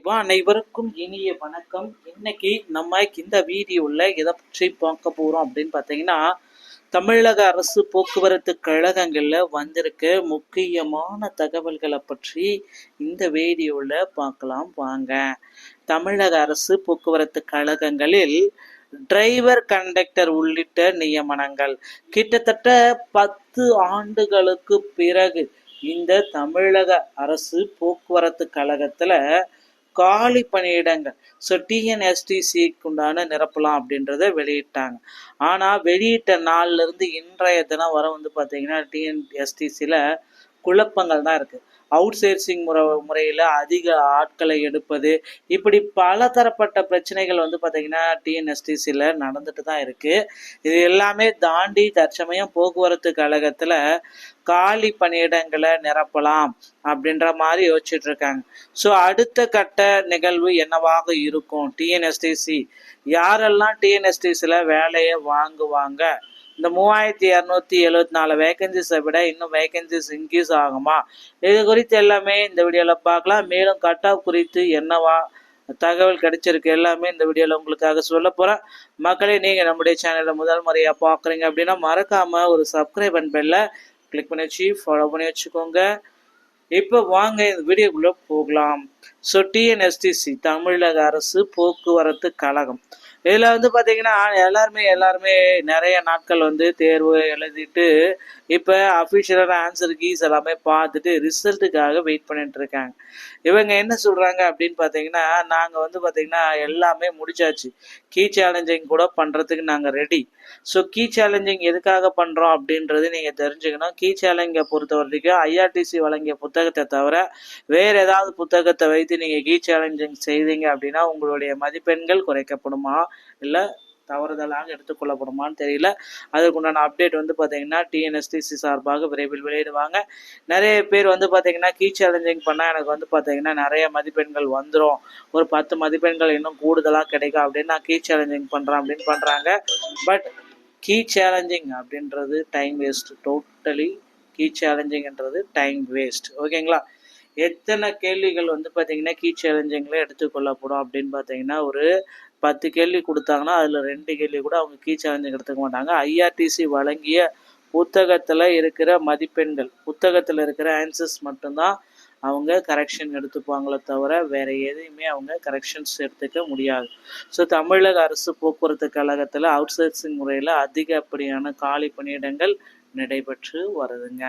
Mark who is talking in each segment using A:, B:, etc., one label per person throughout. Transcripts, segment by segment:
A: அனைவருக்கும் இனிய வணக்கம். இன்னைக்கு நம்ம இந்த வீடியோவில் எதை பற்றி பார்க்க போகிறோம் அப்படின்னு பார்த்தீங்கன்னா, தமிழக அரசு போக்குவரத்து கழகங்களில் வந்திருக்க முக்கியமான தகவல்களை பற்றி இந்த வீடியோவில் பார்க்கலாம் வாங்க. தமிழக அரசு போக்குவரத்து கழகங்களில் டிரைவர் கண்டக்டர் உள்ளிட்ட நியமனங்கள் கிட்டத்தட்ட 10 ஆண்டுகளுக்கு பிறகு இந்த தமிழக அரசு போக்குவரத்து கழகத்தில் காலி பணியிடங்கள் டிஎன்எஸ்டிசிக்கு உண்டான நிரப்பலாம் அப்படின்றத வெளியிட்டாங்க. ஆனால் வெளியிட்ட நாள்ல இருந்து இன்றைய தினம் வர பார்த்தீங்கன்னா டிஎன்எஸ்டிசியில் குழப்பங்கள் தான் இருக்குது. அவுட் சோர்சிங் முறையில் அதிக ஆட்களை எடுப்பது, இப்படி பல தரப்பட்ட பிரச்சனைகள் பார்த்தீங்கன்னா டிஎன்எஸ்டிசியில் நடந்துட்டு தான் இருக்குது. இது எல்லாமே தாண்டி தற்சமயம் போக்குவரத்து கழகத்தில் காலி பணியிடங்களை நிரப்பலாம் அப்படின்ற மாதிரி யோசிச்சுட்டு இருக்காங்க. ஸோ அடுத்த கட்ட நிகழ்வு என்னவாக இருக்கும்? டிஎன்எஸ்டிசி யாரெல்லாம் டிஎன்எஸ்டிசியில் வேலையை வாங்குவாங்க? இந்த 3274 வேகன்சிஸை விட இன்னும் வேகன்சிஸ் இன்க்ரீஸ் ஆகுமா? இது குறித்து எல்லாமே இந்த வீடியோவில் பார்க்கலாம். மேலும் கட் ஆஃப் குறித்து என்னவா தகவல் கிடைச்சிருக்கு எல்லாமே இந்த வீடியோவில் உங்களுக்காக சொல்ல போகிறேன். மக்களே, நீங்கள் நம்முடைய சேனலில் முதல் முறையாக பார்க்குறீங்க அப்படின்னா மறக்காமல் ஒரு சப்ஸ்கிரைப் அண்ட் பெல்ல கிளிக் பண்ணி வச்சு ஃபாலோ பண்ணி வச்சுக்கோங்க. இப்போ வாங்க இந்த வீடியோக்குள்ளே போகலாம். ஸோ டிஎன்எஸ்டிசி தமிழக அரசு போக்குவரத்து கழகம், இதில் பார்த்தீங்கன்னா எல்லாருமே நிறைய நாட்கள் தேர்வு எழுதிட்டு இப்போ அஃபிஷியலான ஆன்சர் கீஸ் எல்லாமே பார்த்துட்டு ரிசல்ட்டுக்காக வெயிட் பண்ணிட்டு இருக்காங்க. இவங்க என்ன சொல்கிறாங்க அப்படின்னு பார்த்தீங்கன்னா, நாங்கள் பார்த்தீங்கன்னா எல்லாமே முடிச்சாச்சு, கீ சேலஞ்சிங் கூட பண்ணுறதுக்கு நாங்கள் ரெடி. ஸோ கீ சேலஞ்சிங் எதுக்காக பண்ணுறோம் அப்படின்றது நீங்கள் தெரிஞ்சுக்கணும். கீ சேலஞ்சை பொறுத்த வரைக்கும் ஐஆர்டிசி வழங்கிய புத்தகத்தை தவிர வேறு ஏதாவது புத்தகத்தை வைத்து நீங்கள் கீ சேலஞ்சிங் செய்தீங்க அப்படின்னா உங்களுடைய மதிப்பெண்கள் குறைக்கப்படுமா இல்லை தவறுதலாக எடுத்துக்கொள்ளப்படுமான்னு தெரியல. அதுக்குண்டான அப்டேட் பார்த்தீங்கன்னா டிஎன்எஸ்டிசி சார்பாக விரைவில் வெளியிடுவாங்க. நிறைய பேர் பார்த்தீங்கன்னா கீ சேலஞ்சிங் பண்ணால் எனக்கு பார்த்தீங்கன்னா நிறைய மதிப்பெண்கள் வந்துடும், ஒரு 10 மதிப்பெண்கள் இன்னும் கூடுதலாக கிடைக்கும் அப்படின்னு நான் கீ சேலஞ்சிங் பண்ணுறேன் அப்படின்னு பண்ணுறாங்க. பட் கீ சேலஞ்சிங் அப்படின்றது டைம் வேஸ்ட். டோட்டலி கீ சேலஞ்சிங்ன்றது டைம் வேஸ்ட். ஓகேங்களா? எத்தனை கேள்விகள் பார்த்தீங்கன்னா கீ சேலஞ்சிங்கில் எடுத்துக்கொள்ளப்படும் அப்படின்னு பார்த்தீங்கன்னா, ஒரு 10 கேள்வி கொடுத்தாங்கன்னா அதில் 2 கேள்வி கூட அவங்க கீ சேலஞ்சிங் எடுத்துக்க மாட்டாங்க. ஐஆர்டிசி வழங்கிய புத்தகத்தில் இருக்கிற மதிப்பெண்கள், புத்தகத்தில் இருக்கிற ஆன்சர்ஸ் மட்டும்தான் அவங்க கரெக்ஷன் எடுத்துப்பாங்களே தவிர வேறு எதையுமே அவங்க கரெக்ஷன்ஸ் எடுத்துக்க முடியாது. ஸோ தமிழக அரசு போக்குவரத்து கழகத்தில் அவுட் சோர்சிங் முறையில் அதிகப்படியான காலி பணியிடங்கள் நடைபெற்று வருதுங்க.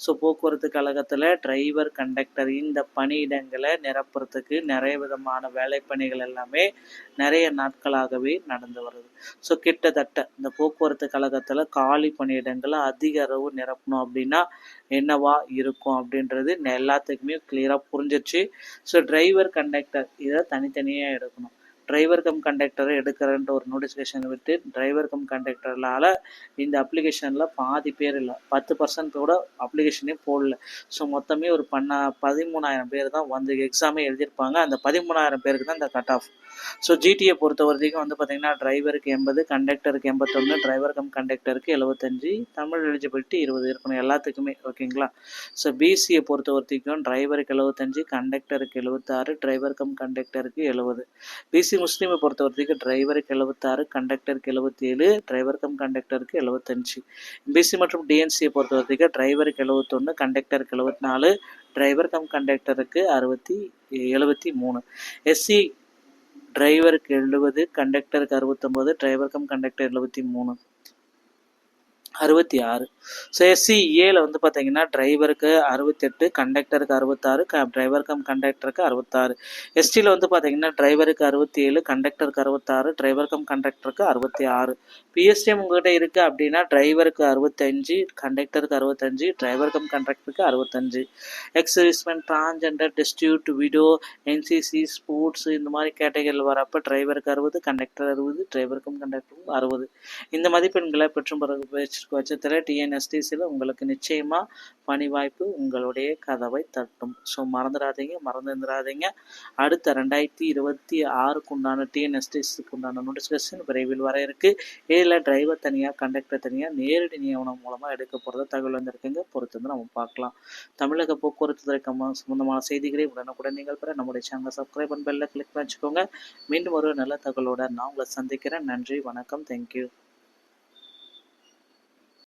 A: ஸோ போக்குவரத்து கழகத்தில் டிரைவர் கண்டக்டர் இந்த பணியிடங்களை நிரப்புறதுக்கு நிறைய விதமான வேலைப்பணிகள் எல்லாமே நிறைய நாட்களாகவே நடந்து வருது. ஸோ கிட்டத்தட்ட இந்த போக்குவரத்து கழகத்தில் காலி பணியிடங்களை அதிக அளவு நிரப்பணும் அப்படின்னா என்னவா இருக்கும் அப்படின்றது எல்லாத்துக்குமே கிளியராக புரிஞ்சிச்சு. ஸோ டிரைவர் கண்டக்டர் இதை தனித்தனியாக எடுக்கணும். டிரைவர் கம் கண்டக்டரை எடுக்கிறன்ற ஒரு நோட்டிஃபிகேஷன் விட்டு டிரைவர் கம் கண்டக்டர்னால இந்த அப்ளிகேஷனில் பாதி பேர் இல்லை, 10% கூட அப்ளிகேஷனே போடல. ஸோ மொத்தமே ஒரு 13,000 பேர் தான் எக்ஸாமே எழுதியிருப்பாங்க. அந்த 13,000 பேருக்கு தான் இந்த கட் ஆஃப். ஸோ ஜிடியை பொறுத்த வரைக்கும் பார்த்தீங்கன்னா டிரைவருக்கு 80, கண்டக்டருக்கு 81, டிரைவர் கம் கண்டக்டருக்கு 75, தமிழ் எலிஜிபிலிட்டி 20 இருக்கணும் எல்லாத்துக்குமே. ஓகேங்களா? ஸோ பிசியை பொறுத்த வரைக்கும் டிரைவருக்கு 75, கண்டக்டருக்கு 76, டிரைவர் கம் கண்டக்டருக்கு 70. பிசி முஸ்லீமை பொறுத்த வரைக்கும் டிரைவருக்கு 76, கண்டக்டருக்கு 77, டிரைவர் கம் கண்டக்டருக்கு 75. பிசி மற்றும் டிஎன்சியை பொறுத்த வரைக்கும் டிரைவருக்கு 71, கண்டக்டருக்கு 74, டிரைவர் கம் கண்டக்டருக்கு 73. எஸ்சி டிரைவருக்கு 70, கண்டக்டருக்கு 69, driver cum conductor 73, 66. So SC ஏல பார்த்தீங்கன்னா டிரைவருக்கு 68, கண்டக்டருக்கு 66, டிரைவர் கம் கண்டக்டருக்கு 66. எஸ்டியில் பார்த்தீங்கன்னா டிரைவருக்கு 67, கண்டக்டருக்கு 66, டிரைவர் கம் கண்டக்டருக்கு 66. பிஎஸ்டிஎம் உங்கள்கிட்ட இருக்குது அப்படின்னா டிரைவருக்கு 65, கண்டக்டருக்கு 65, டிரைவர் கம் கண்டக்டருக்கு 65. Exservicemen, transgender, destitute, widow, NCC, sports இந்த மாதிரி கேட்டகரியில் வரப்போ டிரைவருக்கு 60, கண்டக்டர் 60, டிரைவர் கம் கண்டக்டருக்கு 60. இந்த மதிப்பெண்களை பெற்றும் வச்சிருக்க பட்சத்தில் டிஎன்எஸ்டிசியில் உங்களுக்கு நிச்சயமாக பணி வாய்ப்பு உங்களுடைய கதவை தட்டும். ஸோ மறந்துடாதீங்க. அடுத்த 2026 உண்டான டிஎன்எஸ்டிசிக்கு உண்டான நோட்டிஃபிகேஷன் விரைவில் வர இருக்கு. இதில் டிரைவர் தனியாக, கண்டக்டர் தனியாக, நேரடி நியமனம் மூலமாக எடுக்க போகிறத தகவல் வந்திருக்குங்க. பொறுத்து வந்து நம்ம பார்க்கலாம். தமிழக போக்குவரத்து துறை சம்பந்தமான செய்திகளை உடனுக்குடன் நீங்கள் பெற நம்முடைய சேனலை சப்ஸ்கிரைப் பண்ணி பெல்ல கிளிக் பண்ணி வச்சுக்கோங்க. மீண்டும் ஒரு நல்ல தகவலோட நான் உங்களை சந்திக்கிறேன். நன்றி, வணக்கம், தேங்க்யூ.